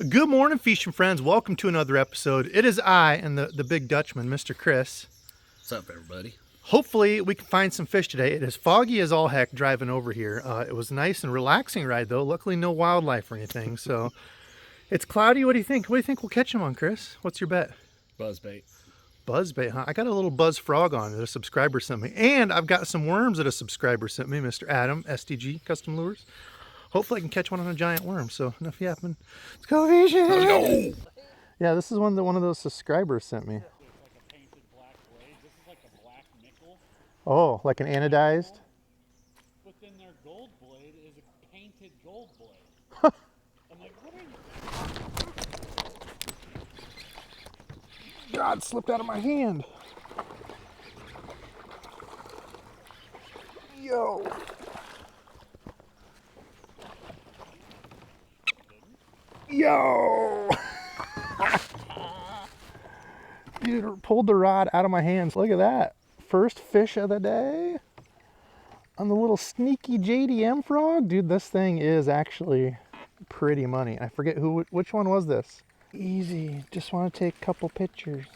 Good morning, fishing friends. Welcome to another episode. It is I and the big Dutchman, Mr. Chris. What's up, everybody? Hopefully we can find some fish today. It is foggy as all heck driving over here. It was a nice and relaxing ride though. Luckily no wildlife or anything. So it's cloudy. What do you think? What do you think we'll catch them on, Chris? What's your bet? Buzzbait. Buzzbait, huh? I got a little buzz frog on that a subscriber sent me. And I've got some worms that a subscriber sent me, Mr. Adam, STG Custom Lures. Hopefully I can catch one on a giant worm. So enough yapping. Let's go fishing. Let's go. Yeah, this is one that one of those subscribers sent me. It's like a painted black blade. This is like a black nickel. Oh, like an anodized? But then their gold blade is a painted gold blade. I'm like, what are you? God, slipped out of my hand. Yo. Yo. Dude, pulled the rod out of my hands. Look at that. First fish of the day on the little sneaky JDM frog. Dude, this thing is actually pretty money. I forget which one was this. Easy. Just want to take a couple pictures.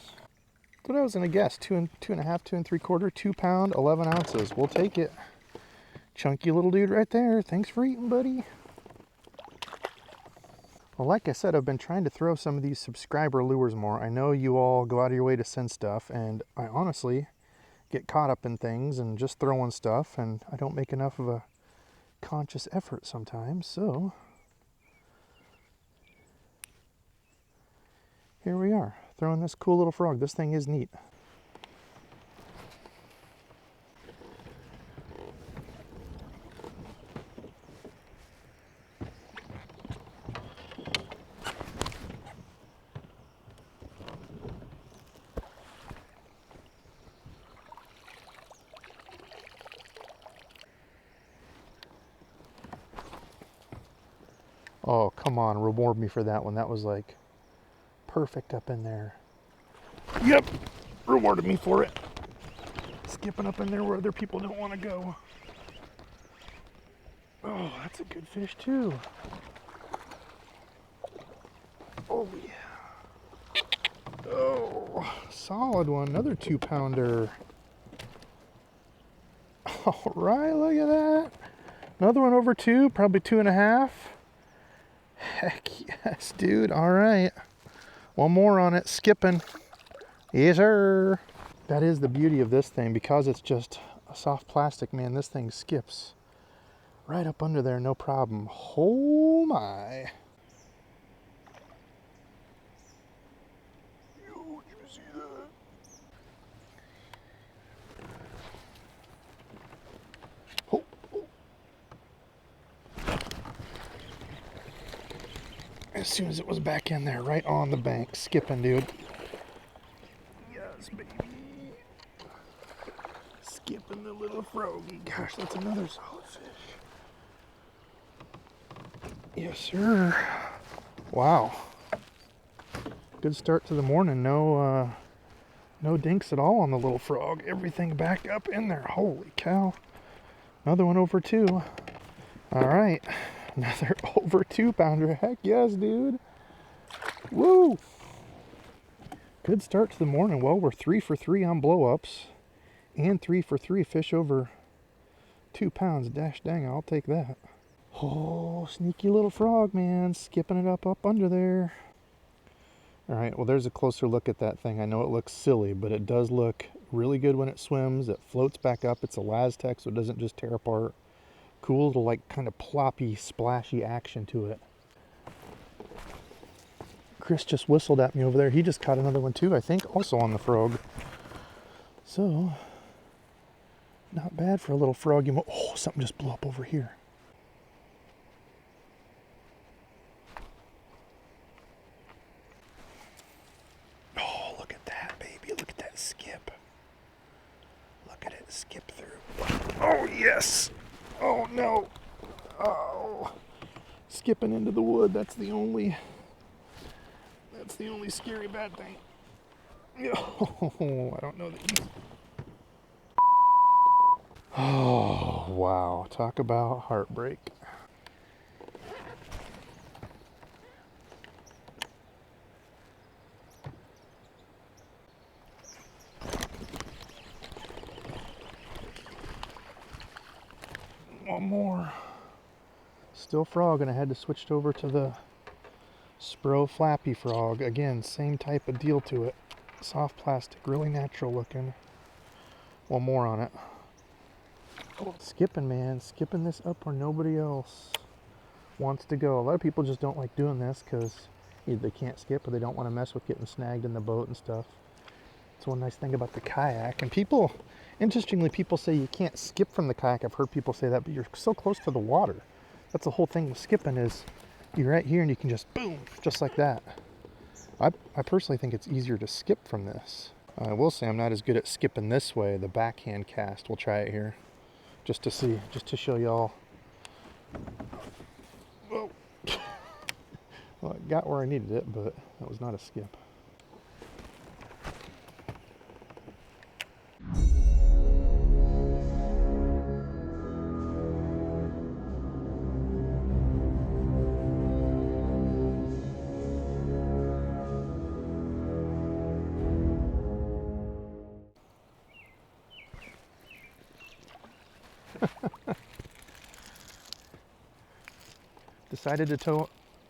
That's what I was gonna guess. 2 1/2, 2 3/4, 2 pound, 11 ounces. We'll take it. Chunky little dude right there. Thanks for eating, buddy. Well, like I said, I've been trying to throw some of these subscriber lures more. I know you all go out of your way to send stuff, and I honestly get caught up in things and just throwing stuff, and I don't make enough of a conscious effort sometimes, so here we are, throwing this cool little frog. This thing is neat. Oh, come on, reward me for that one. That was like perfect up in there. Yep, rewarded me for it. Skipping up in there where other people don't want to go. Oh, that's a good fish too. Oh yeah. Oh, solid one. Another 2 pounder. All right, look at that. Another one over 2, probably 2 1/2. Heck yes, dude. All right. One more on it. Skipping. Yes, sir. That is the beauty of this thing. Because it's just a soft plastic, man, this thing skips right up under there, no problem. Oh, my. Yo, did you see that? Oh. As soon as it was back in there, right on the bank, skipping, dude. Yes, baby. Skipping the little froggy. Gosh, that's another solid fish. Yes, sir. Wow. Good start to the morning. No dinks at all on the little frog. Everything back up in there. Holy cow. Another one over 2. All right. Another over 2 pounder. Heck yes, dude. Woo! Good start to the morning. Well, we're 3 for 3 on blow-ups. And 3 for 3 fish over 2 pounds. Dash dang, I'll take that. Oh, sneaky little frog, man. Skipping it up under there. All right, well, there's a closer look at that thing. I know it looks silly, but it does look really good when it swims. It floats back up. It's a Laztec, so it doesn't just tear apart. Cool little, like, kind of ploppy, splashy action to it. Chris just whistled at me over there. He just caught another one too, I think, also on the frog. So, not bad for a little froggy. Oh, something just blew up over here. Oh, look at that, baby. Look at that skip. Look at it skip through. Oh, yes. Oh, no. Oh. Skipping into the wood. That's the only scary bad thing. Oh, I don't know that. Oh, wow. Talk about heartbreak. more. Still frog, and I had to switch over to the Spro Flappy Frog. Again, same type of deal to it. Soft plastic, really natural looking. One more on it. Skipping, man. Skipping this up where nobody else wants to go. A lot of people just don't like doing this because either they can't skip or they don't want to mess with getting snagged in the boat and stuff. It's one nice thing about the kayak. And people, interestingly, people say you can't skip from the kayak. I've heard people say that, but you're so close to the water. That's the whole thing with skipping, is you're right here and you can just boom, just like that. I personally think it's easier to skip from this. I will say I'm not as good at skipping this way, the backhand cast. We'll try it here just to see, just to show y'all. Whoa. Well, it got where I needed it, but that was not a skip.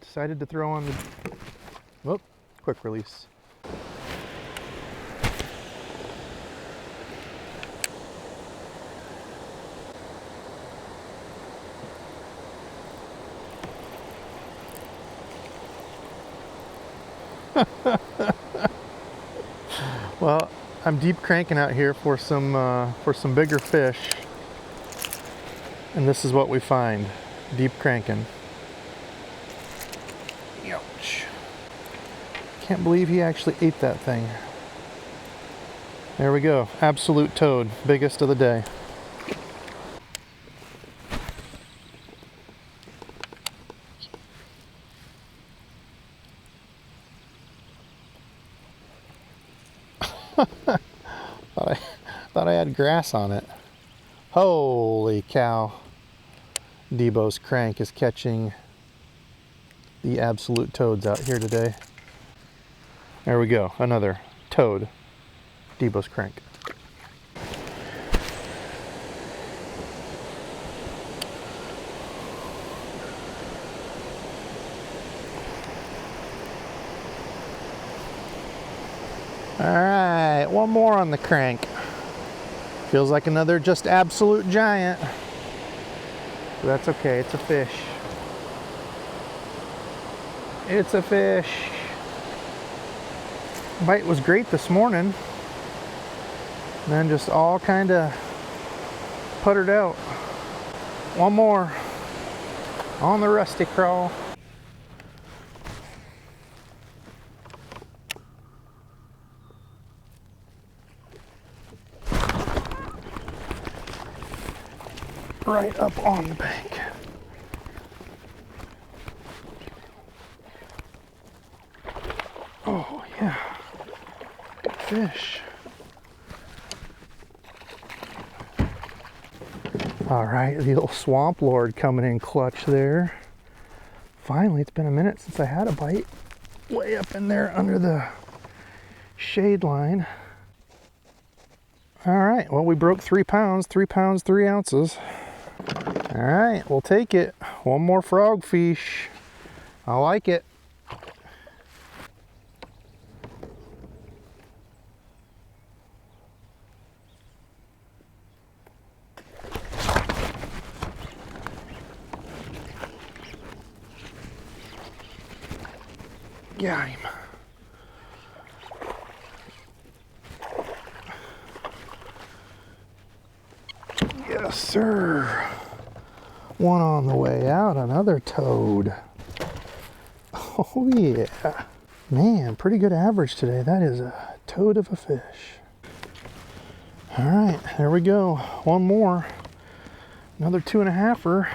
Decided to throw on the, whoop, quick release. Well, I'm deep cranking out here for some bigger fish, and this is what we find. Deep cranking. Ouch. Can't believe he actually ate that thing. There we go. Absolute toad. Biggest of the day. Thought I had grass on it. Holy cow. Debos crank is catching the absolute toads out here today. There we go, another toad. Debos crank. All right, one more on the crank. Feels like another just absolute giant. But that's okay, it's a fish. It's a fish. Bite was great this morning. And then just all kind of puttered out. One more on the rusty crawl. Right up on the bank. Oh yeah, good fish. All right, the old swamp lord coming in clutch there. Finally, it's been a minute since I had a bite. Way up in there under the shade line. All right, well, we broke 3 pounds, 3 pounds, 3 ounces. All right, we'll take it. One more frog fish. I like it. Got him. Yes, sir. One on the way out, another toad. Oh yeah. Man, pretty good average today. That is a toad of a fish. All right, there we go. One more. Another 2.5-er.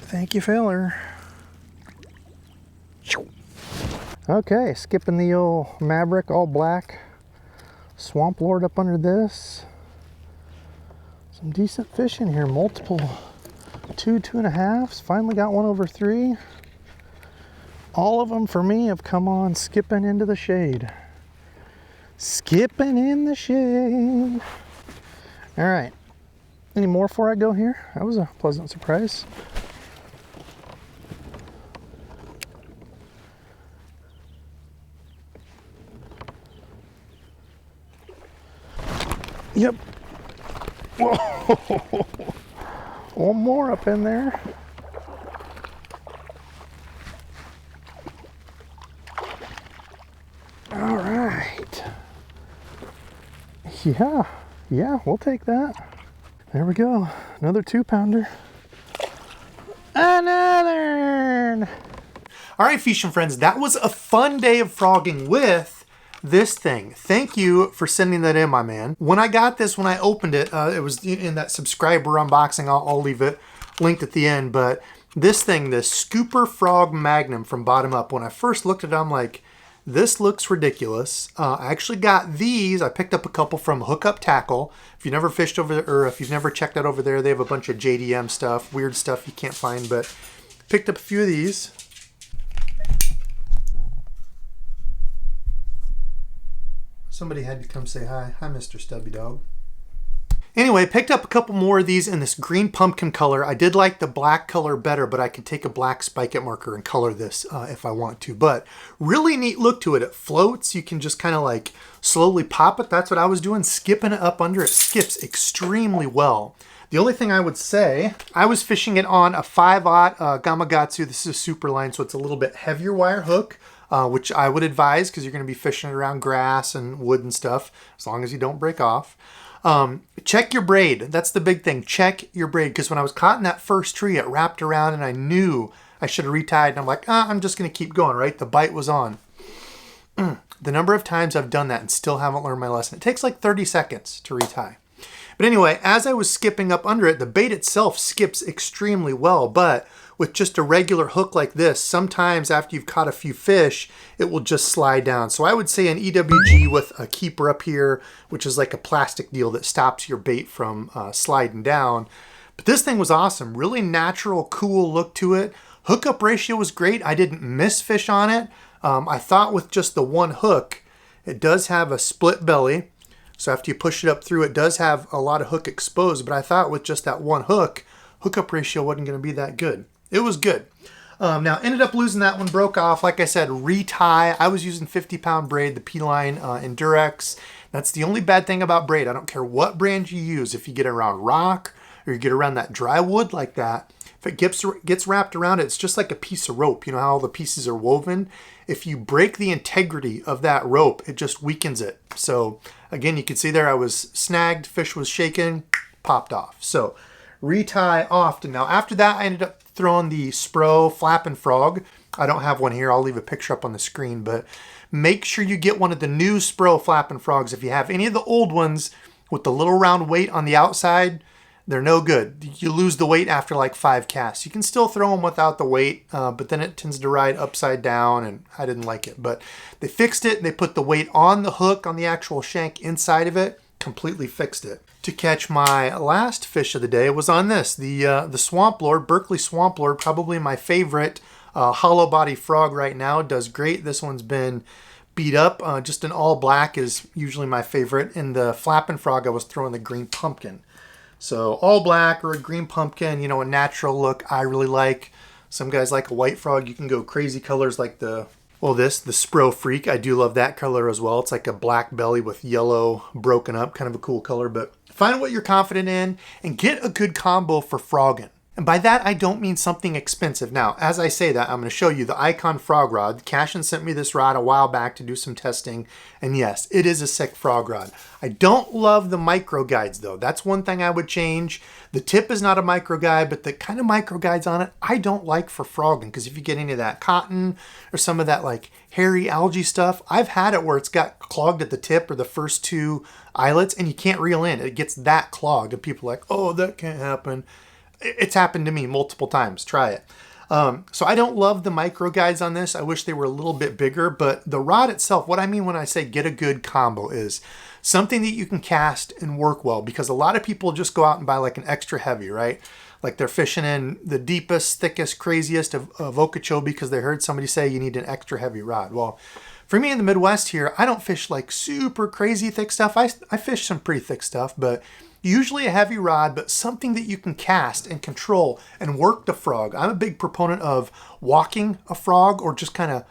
Thank you, feller. Okay, skipping the old Maverick, all black. Swamp Lord up under this. Some decent fish in here, multiple 2.5s. Finally got one over 3. All of them for me have come on skipping into the shade. Skipping in the shade. All right, Any more before I go here? That was a pleasant surprise. Yep. Whoa. One more up in there. All right. Yeah, we'll take that. There we go. Another 2-pounder. Another. All right, fishing friends, that was a fun day of frogging with this thing. Thank you for sending that in, my man. When I got this, when I opened it, it was in that subscriber unboxing. I'll leave it linked at the end. But this thing, this Scooper Frog Magnum from Bottom Up, when I first looked at it, I'm like, this looks ridiculous. I actually got these. I picked up a couple from Hookup Tackle. If you've never fished over there, or if you've never checked out over there, they have a bunch of JDM stuff, weird stuff you can't find, but picked up a few of these. Somebody had to come say hi. Hi, Mr. Stubby Dog. Anyway, picked up a couple more of these in this green pumpkin color. I did like the black color better, but I could take a black spike it marker and color this if I want to. But really neat look to it. It floats. You can just kind of like slowly pop it. That's what I was doing, skipping it up under. It skips extremely well. The only thing I would say, I was fishing it on a 5/0 Gamakatsu. This is a super line, so it's a little bit heavier wire hook. Which I would advise because you're going to be fishing around grass and wood and stuff, as long as you don't break off. Check your braid. That's the big thing. Check your braid, because when I was caught in that first tree, it wrapped around and I knew I should have retied. And I'm like, I'm just going to keep going, right? The bite was on. The number of times I've done that and still haven't learned my lesson. It takes like 30 seconds to retie. But anyway, as I was skipping up under it, the bait itself skips extremely well, but with just a regular hook like this, sometimes after you've caught a few fish, it will just slide down. So I would say an EWG with a keeper up here, which is like a plastic deal that stops your bait from sliding down. But this thing was awesome. Really natural, cool look to it. Hookup ratio was great. I didn't miss fish on it. I thought with just the one hook, it does have a split belly. So after you push it up through, it does have a lot of hook exposed. But I thought with just that one hook, hookup ratio wasn't going to be that good. It was good. Now, ended up losing that one, broke off. Like I said, retie. I was using 50-pound braid, the P-Line Endurex. That's the only bad thing about braid. I don't care what brand you use. If you get around rock or you get around that dry wood like that, if it gets wrapped around it, it's just like a piece of rope. You know how all the pieces are woven? If you break the integrity of that rope, it just weakens it. So again, you can see there I was snagged, fish was shaking, popped off. So retie often. Now after that, I ended up throwing the Spro Flappin' Frog. I don't have one here. I'll leave a picture up on the screen, but make sure you get one of the new Spro Flappin' Frogs. If you have any of the old ones with the little round weight on the outside, they're no good. You lose the weight after like 5 casts. You can still throw them without the weight, but then it tends to ride upside down, and I didn't like it. But they fixed it. They put the weight on the hook, on the actual shank inside of it, completely fixed it. To catch my last fish of the day was on this, the Swamp Lord, Berkeley Swamp Lord, probably my favorite hollow body frog right now. Does great. This one's been beat up. Just an all black is usually my favorite. In the Flappin' Frog, I was throwing the green pumpkin. So all black or a green pumpkin, you know, a natural look I really like. Some guys like a white frog. You can go crazy colors like the Spro Freak. I do love that color as well. It's like a black belly with yellow broken up, kind of a cool color. But find what you're confident in and get a good combo for frogging. And by that, I don't mean something expensive. Now, as I say that, I'm going to show you the Icon frog rod. Cashin sent me this rod a while back to do some testing. And yes, it is a sick frog rod. I don't love the micro guides though. That's one thing I would change. The tip is not a micro guide, but the kind of micro guides on it, I don't like for frogging. Because if you get into that cotton or some of that like hairy algae stuff, I've had it where it's got clogged at the tip or the first 2 eyelets and you can't reel in. It gets that clogged and people are like, oh, that can't happen. It's happened to me multiple times. Try it. So I don't love the micro guides on this. I wish they were a little bit bigger, but the rod itself, what I mean when I say get a good combo is something that you can cast and work well, because a lot of people just go out and buy like an extra heavy, right? Like they're fishing in the deepest, thickest, craziest of Okeechobee because they heard somebody say you need an extra heavy rod. Well, for me in the Midwest here, I don't fish like super crazy thick stuff. I fish some pretty thick stuff, but Usually a heavy rod, but something that you can cast and control and work the frog. I'm a big proponent of walking a frog or just kind of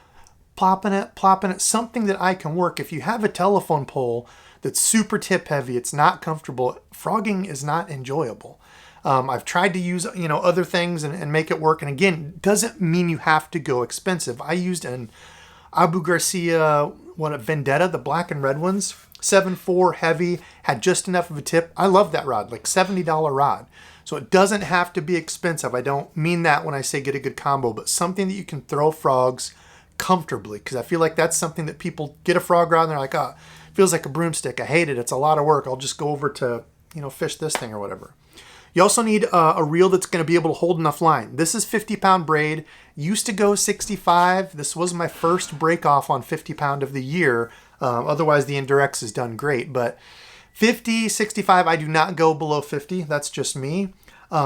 plopping it, something that I can work. If you have a telephone pole that's super tip heavy, it's not comfortable, frogging is not enjoyable. I've tried to use, other things and make it work. And again, doesn't mean you have to go expensive. I used an Abu Garcia, a Vendetta, the black and red ones, 7.4 heavy, had just enough of a tip. I love that rod, like $70 rod. So it doesn't have to be expensive. I don't mean that when I say get a good combo, but something that you can throw frogs comfortably, because I feel like that's something that people get a frog rod and they're like, oh, it feels like a broomstick. I hate it. It's a lot of work. I'll just go over to, fish this thing or whatever. You also need a reel that's going to be able to hold enough line. This is 50-pound braid. Used to go 65. This was my first break off on 50-pound of the year. Otherwise, the Endurex has done great. But 50, 65, I do not go below 50. That's just me.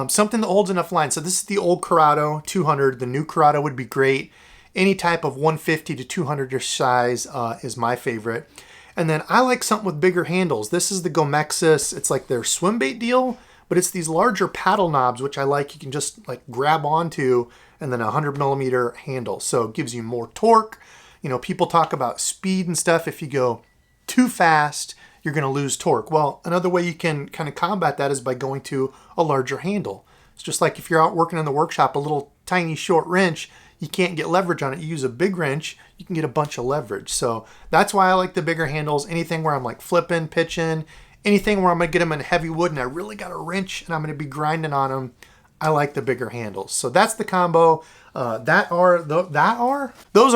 Something that holds enough line. So this is the old Corrado 200. The new Corrado would be great. Any type of 150 to 200-ish size is my favorite. And then I like something with bigger handles. This is the Gomexus. It's like their swim bait deal, but it's these larger paddle knobs, which I like. You can just like grab onto, and then a 100-millimeter handle. So it gives you more torque. People talk about speed and stuff. If you go too fast, you're going to lose torque. Well, another way you can kind of combat that is by going to a larger handle. It's just like if you're out working in the workshop, a little tiny short wrench, you can't get leverage on it. You use a big wrench, you can get a bunch of leverage. So that's why I like the bigger handles. Anything where I'm like flipping, pitching, anything where I'm going to get them in heavy wood and I really got a wrench and I'm going to be grinding on them, I like the bigger handles. So that's the combo. Those are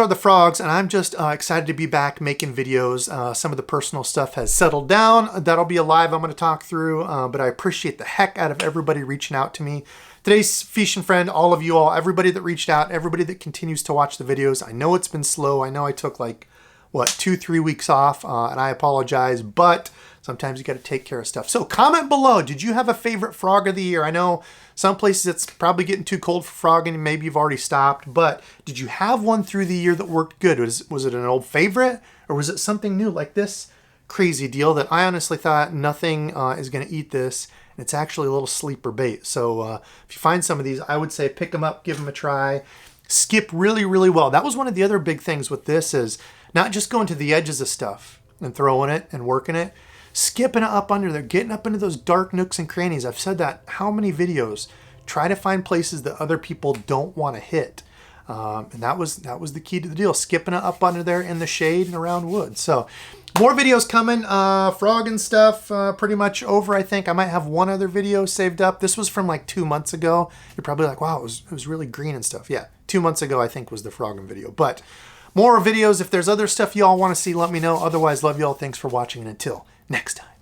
the frogs, and I'm just excited to be back making videos. Some of the personal stuff has settled down. That'll be a live I'm going to talk through, but I appreciate the heck out of everybody reaching out to me. Today's fishing friend, all of you all, everybody that reached out, everybody that continues to watch the videos. I know it's been slow. I know I took like, 2-3 weeks off, and I apologize, but sometimes you got to take care of stuff. So comment below, did you have a favorite frog of the year? I know some places it's probably getting too cold for frogging and maybe you've already stopped, but did you have one through the year that worked good? Was it an old favorite, or was it something new like this crazy deal that I honestly thought nothing is going to eat this, and it's actually a little sleeper bait. So if you find some of these, I would say pick them up, give them a try. Skip really, really well. That was one of the other big things with this is not just going to the edges of stuff and throwing it and working it, skipping it up under there, getting up into those dark nooks and crannies. I've said that how many videos. Try to find places that other people don't want to hit. And that was the key to the deal, skipping it up under there in the shade and around wood. So more videos coming, frog and stuff pretty much over, I think. I might have one other video saved up. This was from like 2 months ago. You're probably like, wow, it was really green and stuff. Yeah, 2 months ago, I think, was the frogging video. But more videos. If there's other stuff y'all want to see, let me know. Otherwise, love y'all. Thanks for watching, and until next time.